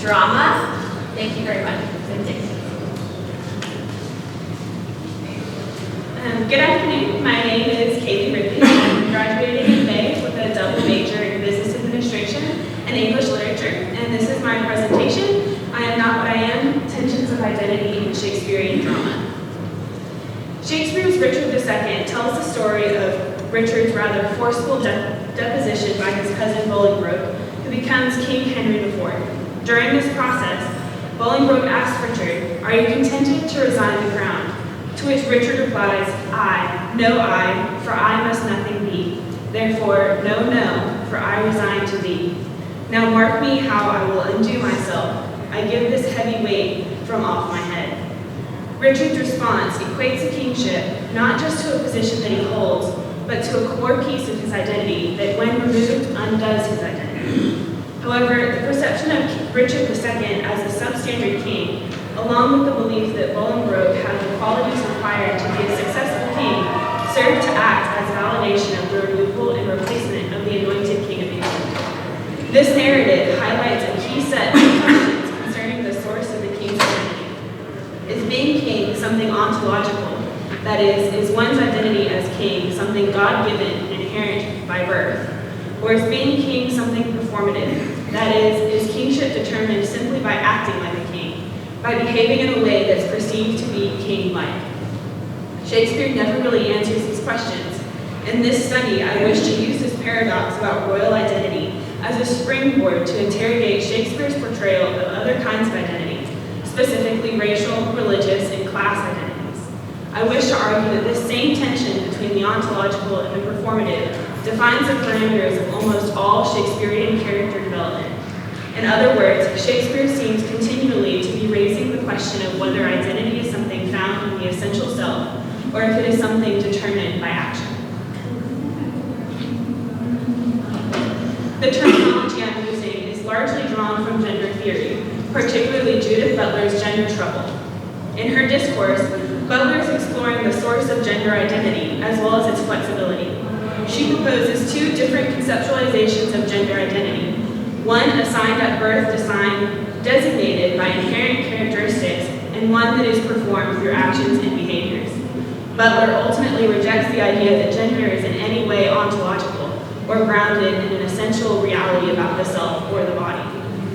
drama. Thank you very much. Good afternoon. My name is Ridley. I'm graduating in May with a double major in business administration and English literature. And this is my presentation. I am not what I am, tensions of identity in Shakespearean drama. Shakespeare's Richard II tells the story of Richard's rather forceful deposition by his cousin Bolingbroke, who becomes King Henry IV. During this process, Bolingbroke asks Richard, "Are you contented to resign the crown?" To which Richard replies, no, for I must nothing be. Therefore, no, for I resign to thee. Now mark me how I will undo myself. I give this heavy weight from off my head. Richard's response equates a kingship not just to a position that he holds, but to a core piece of his identity that when removed undoes his identity. However, the perception of Richard II as a substandard king, along with the belief that Bolingbroke had the qualities required to be a successful king, served to act as validation of the removal and replacement of the anointed king of England. This narrative highlights a key set of assumptions concerning the source of the king's identity. Is being king something ontological? That is one's identity as king something God-given, inherent by birth? Or is being king something performative? That is kingship determined simply by acting like a king, by behaving in a way that's perceived to be king-like? Shakespeare never really answers these questions. In this study, I wish to use this paradox about royal identity as a springboard to interrogate Shakespeare's portrayal of other kinds of identities, specifically racial, religious, and class identities. I wish to argue that this same tension between the ontological and the performative defines the parameters of almost all Shakespearean character development. In other words, Shakespeare seems continually to be raising the question of whether identity is something found in the essential self, or if it is something determined by action. The terminology I'm using is largely drawn from gender theory, particularly Judith Butler's Gender Trouble. In her discourse, Butler is exploring the source of gender identity as well as its flexibility. She proposes two different conceptualizations of gender identity. One assigned at birth, designated by inherent characteristics, and one that is performed through actions and behaviors. Butler ultimately rejects the idea that gender is in any way ontological or grounded in an essential reality about the self or the body.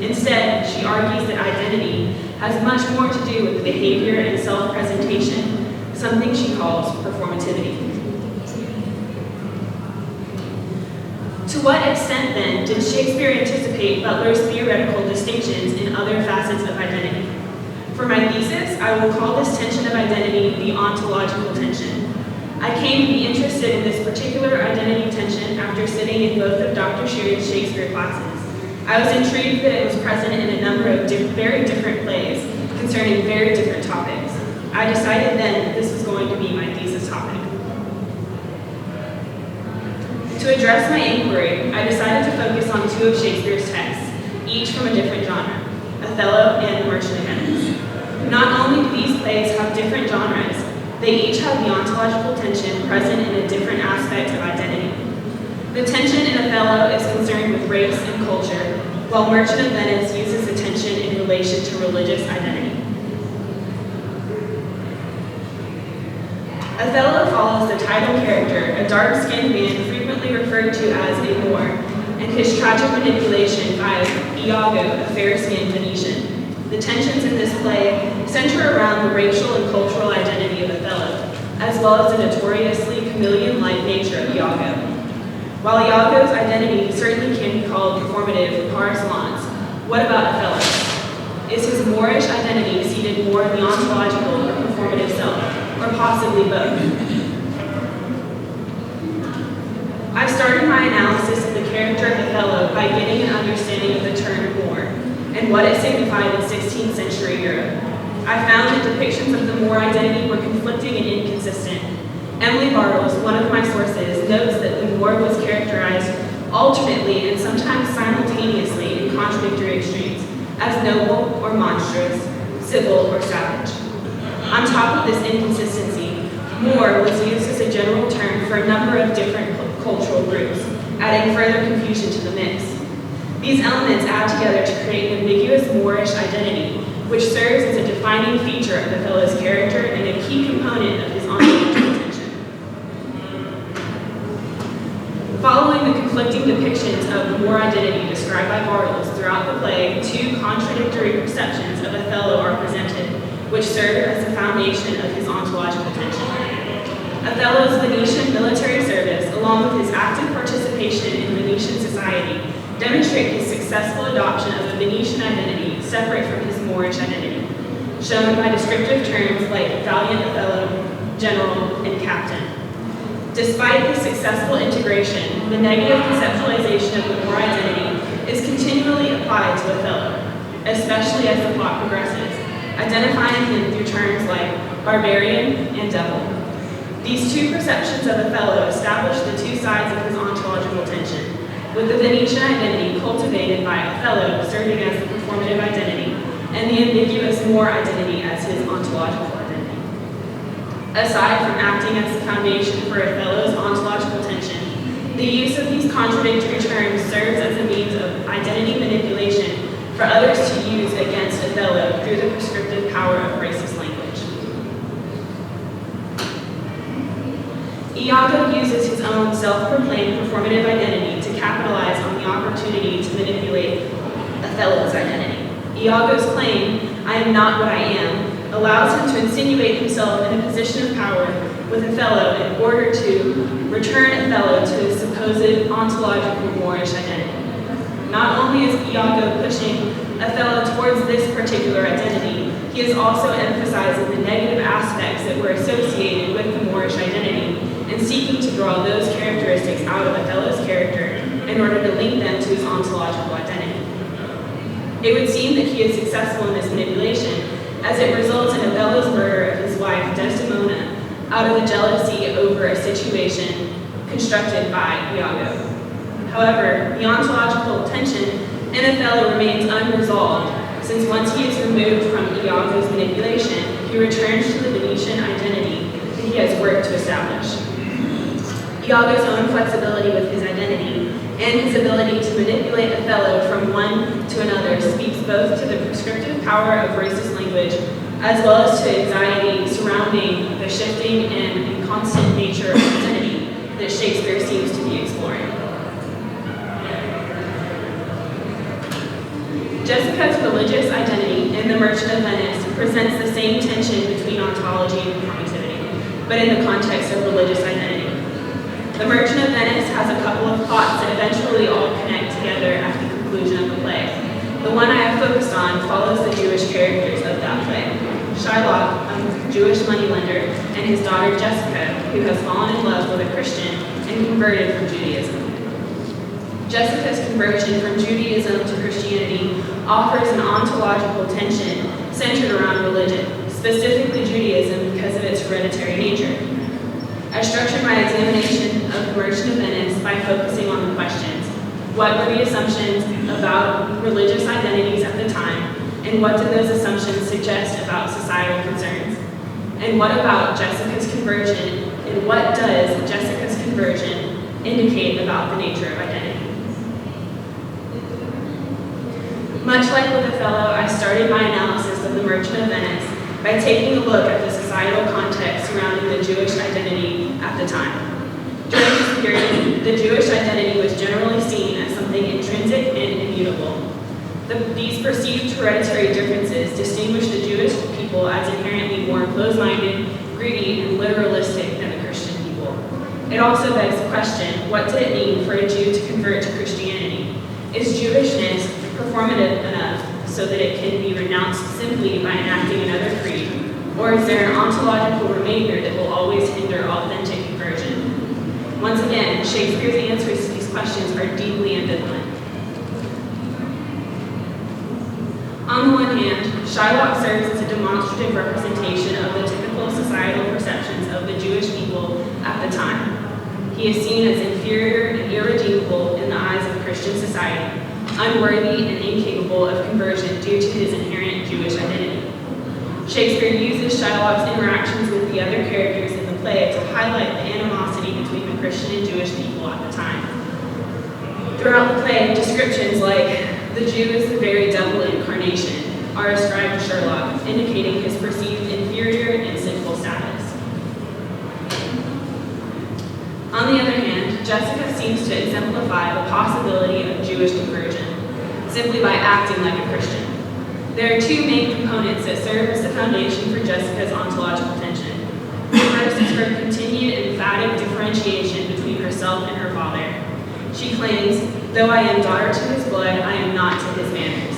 Instead, she argues that identity has much more to do with behavior and self-presentation, something she calls performativity. To what extent, then, did Shakespeare anticipate Butler's theoretical distinctions in other facets of identity? For my thesis, I will call this tension of identity the ontological tension. I came to be interested in this particular identity tension after sitting in both of Dr. Sheary's Shakespeare classes. I was intrigued that it was present in a number of very different plays concerning very different topics. I decided then that this was going to be my thesis topic. To address my inquiry, I decided to focus on two of Shakespeare's texts, each from a different genre, Othello and The Merchant of Venice. Not only do these plays have different genres, they each have the ontological tension present in a different aspect of identity. The tension in Othello is concerned with race and culture, while Merchant of Venice uses the tension in relation to religious identity. Othello follows the title character, a dark-skinned man frequently referred to as a Moor, and his tragic manipulation by Iago, a Pharisee and Venetian. The tensions in this play center around the racial and cultural identity of Othello, as well as the notoriously chameleon-like nature of Iago. While Iago's identity certainly can be called performative par excellence, what about Othello? Is his Moorish identity seated more in the ontological or performative self, or possibly both? I started my analysis of the character of Othello by getting an understanding of the term Moor and what it signified in 16th century Europe. I found that depictions of the Moor identity were conflicting and inconsistent. Emily Bartles, one of my sources, notes that the Moor was characterized alternately and sometimes simultaneously in contradictory extremes, as noble or monstrous, civil or savage. On top of this inconsistency, Moor was used as a general term for a number of different cultural groups, adding further confusion to the mix. These elements add together to create an ambiguous Moorish identity, which serves as a defining feature of Othello's character and a key component of his ontological tension. Following the conflicting depictions of the Moor identity described by Bartels throughout the play, two contradictory perceptions of Othello are presented, which serve as the foundation of his ontological tension. Othello's Venetian military service, along with his active participation in Venetian society, demonstrate his successful adoption of a Venetian identity separate from his Moorish identity, shown by descriptive terms like valiant Othello, general, and captain. Despite his successful integration, the negative conceptualization of the Moor identity is continually applied to Othello, especially as the plot progresses, identifying him through terms like barbarian and devil. These two perceptions of Othello establish the two sides of his ontological tension, with the Venetian identity cultivated by Othello serving as the performative identity, and the ambiguous Moor identity as his ontological identity. Aside from acting as the foundation for Othello's ontological tension, the use of these contradictory terms serves as a means of identity manipulation for others to use against Othello through the prescriptive power of racist language. Iago uses his own self-proclaimed performative identity to capitalize on the opportunity to manipulate Othello's identity. Iago's claim, "I am not what I am," allows him to insinuate himself in a position of power with Othello in order to return Othello to his supposed ontological Moorish identity. Not only is Iago pushing Othello towards this particular identity, he is also emphasizing the negative aspects that were associated with the Moorish identity and seeking to draw those characteristics out of Othello's character in order to link them to his ontological identity. It would seem that he is successful in this manipulation, as it results in Othello's murder of his wife Desdemona out of the jealousy over a situation constructed by Iago. However, the ontological tension in Othello remains unresolved, since once he is removed from Iago's manipulation, he returns to the Venetian identity that he has worked to establish. Iago's own flexibility with his identity and his ability to manipulate Othello from one to another speaks both to the prescriptive power of racist language as well as to anxiety surrounding the shifting and inconstant nature of identity that Shakespeare seems to be exploring. Jessica's religious identity in The Merchant of Venice presents the same tension between ontology and performativity, but in the context of religious identity. The Merchant of Venice has a couple of plots that eventually all connect together at the conclusion of the play. The one I have focused on follows the Jewish characters of that play. Shylock, a Jewish moneylender, and his daughter Jessica, who has fallen in love with a Christian and converted from Judaism. Jessica's conversion from Judaism to Christianity offers an ontological tension centered around religion, specifically Judaism because of its hereditary nature. I structured my examination of The Merchant of Venice by focusing on the questions: what were the assumptions about religious identities at the time, and what did those assumptions suggest about societal concerns? And what about Jessica's conversion, and what does Jessica's conversion indicate about the nature of identity? Much like with Othello, I started my analysis of The Merchant of Venice by taking a look at the societal context surrounding the Jewish identity at the time. During this period, the Jewish identity was generally seen as something intrinsic and immutable. These perceived hereditary differences distinguish the Jewish people as inherently more closed-minded, greedy, and literalistic than the Christian people. It also begs the question, what did it mean for a Jew to convert to Christianity? Is Jewishness performative enough so that it can be renounced simply by enacting another creed? Or is there an ontological remainder that will always hinder authentic conversion? Once again, Shakespeare's answers to these questions are deeply ambivalent. On the one hand, Shylock serves as a demonstrative representation of the typical societal perceptions of the Jewish people at the time. He is seen as inferior and irredeemable in the eyes of Christian society, unworthy and incapable of conversion due to his inherent Jewish identity. Shakespeare uses Shylock's interactions with the other characters in the play to highlight the animosity between the Christian and Jewish people at the time. Throughout the play, descriptions like the Jew is the very devil incarnation are ascribed to Sherlock, indicating his perceived inferior and sinful status. On the other hand, Jessica seems to exemplify the possibility of Jewish conversion, simply by acting like a Christian. There are two main components that serve as the foundation for Jessica's ontological tension. The first is her continued emphatic differentiation between herself and her father. She claims, though I am daughter to his blood, I am not to his manners.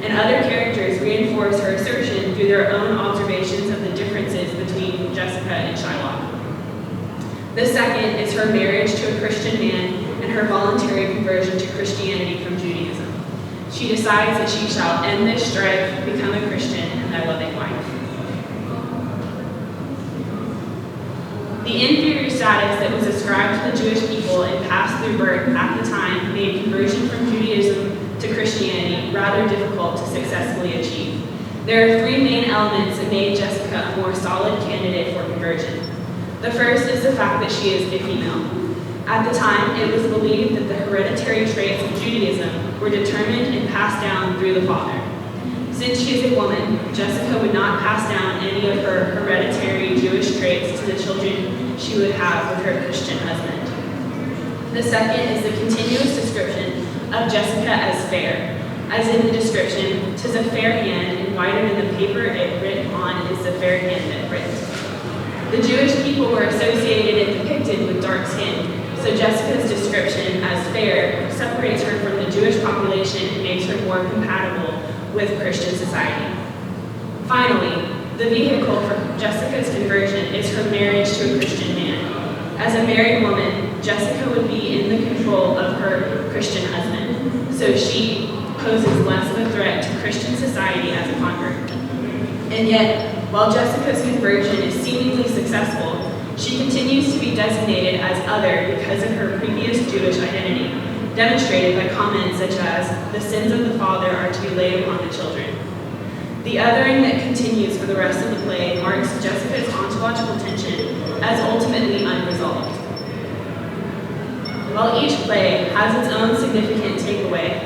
And other characters reinforce her assertion through their own observations of the differences between Jessica and Shylock. The second is her marriage to a Christian man and her voluntary conversion to Christianity from Judaism. She decides that she shall end this strife, become a Christian, and thy loving wife. The inferior status that was ascribed to the Jewish people and passed through birth at the time made conversion from Judaism to Christianity rather difficult to successfully achieve. There are three main elements that made Jessica a more solid candidate for conversion. The first is the fact that she is a female. At the time, it was believed that the hereditary traits of Judaism were determined and passed down through the father. Since she is a woman, Jessica would not pass down any of her hereditary Jewish traits to the children she would have with her Christian husband. The second is the continuous description of Jessica as fair. As in the description, "'Tis a fair hand, and whiter than the paper it writ on is the fair hand that writ." The Jewish people were associated and depicted with dark skin, so Jessica's description as fair separates her from the Jewish population and makes her more compatible with Christian society. Finally, the vehicle for Jessica's conversion is her marriage to a Christian man. As a married woman, Jessica would be in the control of her Christian husband, so she poses less of a threat to Christian society as a convert. And yet, while Jessica's conversion is seemingly successful, she continues to be designated as other because of her previous Jewish identity, demonstrated by comments such as, "The sins of the father are to be laid upon the children." The othering that continues for the rest of the play marks Jessica's ontological tension as ultimately unresolved. While each play has its own significant takeaway,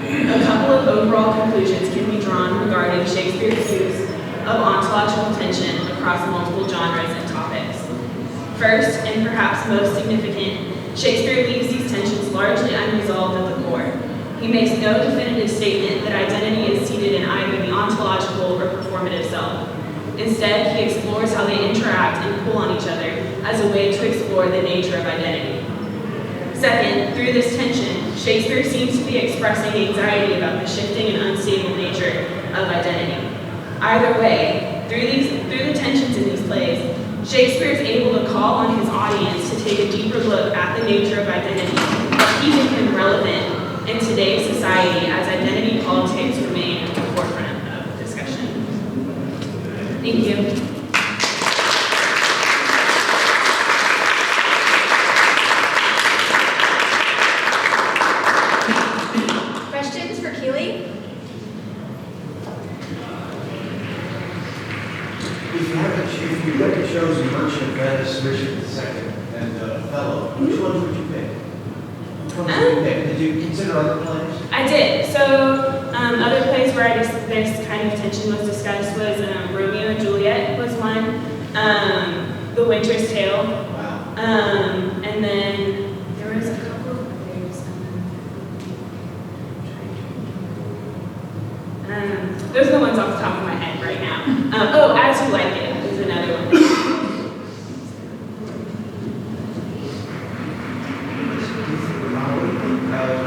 a couple of overall conclusions can be drawn regarding Shakespeare's use of ontological tension across multiple genres and topics. First, and perhaps most significant, Shakespeare leaves these tensions largely unresolved at the core. He makes no definitive statement that identity is seated in either the ontological or performative self. Instead, he explores how they interact and pull on each other as a way to explore the nature of identity. Second, through this tension, Shakespeare seems to be expressing anxiety about the shifting and unstable nature of identity. Either way, through the tensions in these plays, Shakespeare is able to call on his audience to take a deeper look at the nature of identity, keeping him relevant in today's society as identity politics remain at the forefront of discussion. Thank you. Questions for Keely? If you look at shows in Merchant, Venice, Richard II, and Othello, which ones would you pick? Which ones would you pick? Did you consider other plays? I did. So other plays where this kind of tension was discussed was Romeo and Juliet was one, The Winter's Tale, Wow. and then there was a couple of others. Those are the ones off the top of my head right now. As You Like It is another one.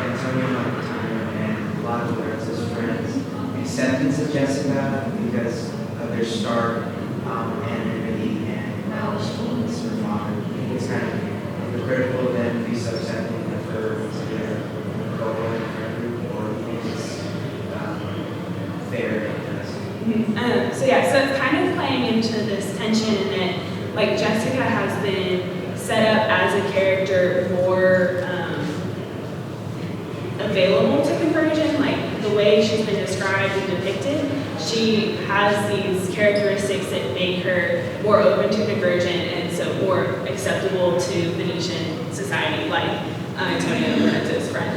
And a lot of Clarence's friends' acceptance of Jessica because of their start anonymity and knowledgefulness of her father. It's kind of hypocritical of them to be so accepting of her to their co-worker or it's fair. So it's kind of playing into this tension in that, like, Jessica has been set up as a character more available to conversion, like the way she's been described and depicted. She has these characteristics that make her more open to conversion and so more acceptable to Venetian society, like Antonio Lorenzo's friend.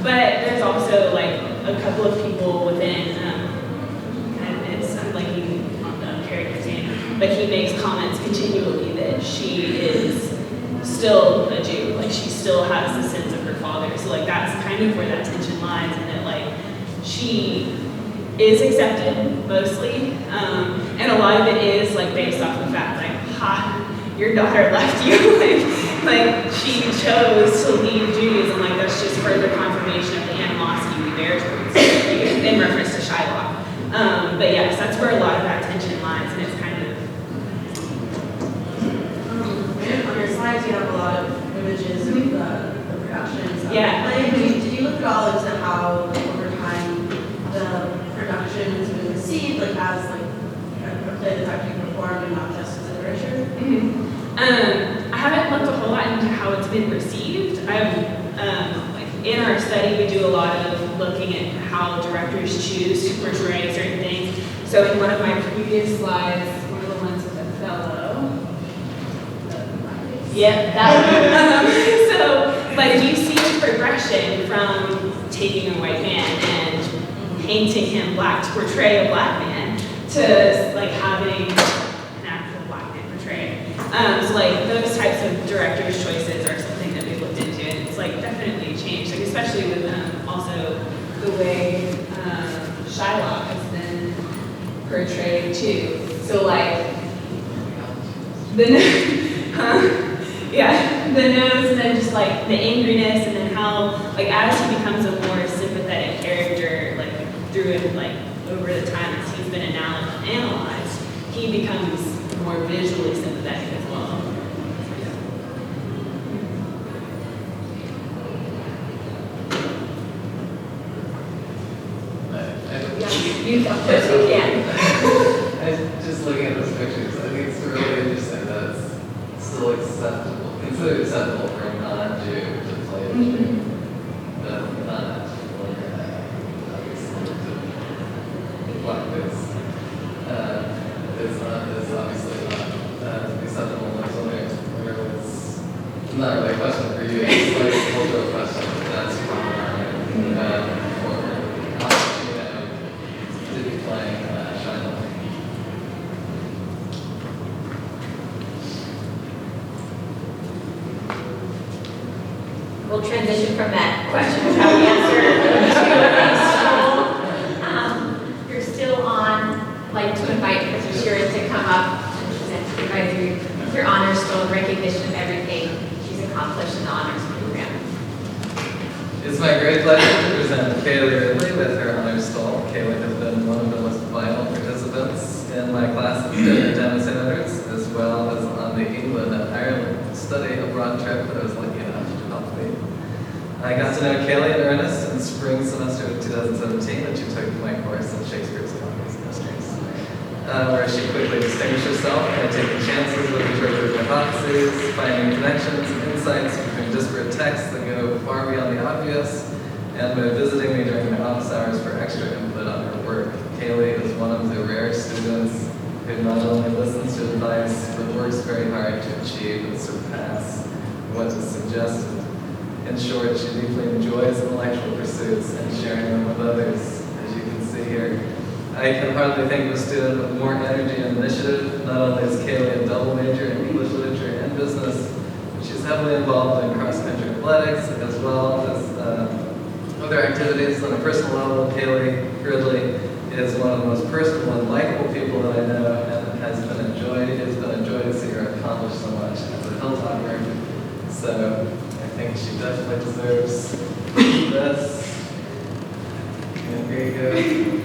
But there's also like a couple of people within, and it's, I'm blanking on the character's name, but he makes comments continually that she is still a Jew, like she still has the sins of her father. So like that's kind of where that tension lies, and that like she is accepted mostly, and a lot of it is like based off the fact like, ha, your daughter left you, like she chose to leave Judaism, like that's just further confirmation of the animosity we bear towards you, in reference to Shylock. But yes, that's where a lot of that tension lies, and it's kind of. And on your slides, you have a lot of images of the productions. Yeah. Did you look at all into how, like, over time, the production has been received, like, as, like, a play that's actually performed and not just as a literature? I haven't looked a whole lot into how it's been received. Like in our study, we do a lot of looking at how directors choose to portray certain things. So in one of my previous slides, one of the ones with Othello. Yep, that one. So like you see progression from taking a white man and painting him black to portray a black man to like having an actual black man portrayed. So like those types of director's choices are something that we looked into, and it's like definitely changed, like especially with also the way Shylock has been portrayed too. So like the the nose, and then just like the angriness, and then how like as he becomes a more sympathetic character, like through it, like over the time as he's been analyzed, he becomes more visually sympathetic as well. You, of course you can. Just looking at those pictures, I think it's really interesting that it's still acceptable, considered acceptable for a non-Jew to play a Jew. But not obviously to blackface. It's obviously not acceptable in where it's not really a question for you, it's like a cultural question, but that's problematic. To be playing Shiloh. We'll transition from that question of how we answer to you're still on, like to invite Professor Sheeran to come up and present to you guys your honors stone recognition of everything she's accomplished in the honors program. It's my great pleasure to present Kaylee Ridley with her honors stole. Kaylee has been one of the most vital participants in my classes at Dennis Senators, as well as on the England and Ireland study abroad trip that I was lucky enough to accompany. I got to know Kaylee in earnest in spring semester of 2017 when she took my course in Shakespeare's Comedies and Mysteries, where she quickly distinguished herself by taking chances with interpretive hypotheses, finding connections and insights between disparate texts that go far beyond the obvious, and by visiting me during my office hours for extra input on her work. Kaylee is one of the rare students who not only listens to advice, but works very hard to achieve and surpass what is suggested. In short, she deeply enjoys intellectual pursuits and sharing them with others, as you can see here. I can hardly think of a student with more energy and initiative. Not only is Kaylee a double major in English literature and business, but she's heavily involved in cross-country athletics as well as other activities. On a personal level, Kaylee Ridley is one of the most personal and likable people that I know, and it's been a joy to see her accomplish so much as a Hilltopper. So I think she definitely deserves this. And here you go.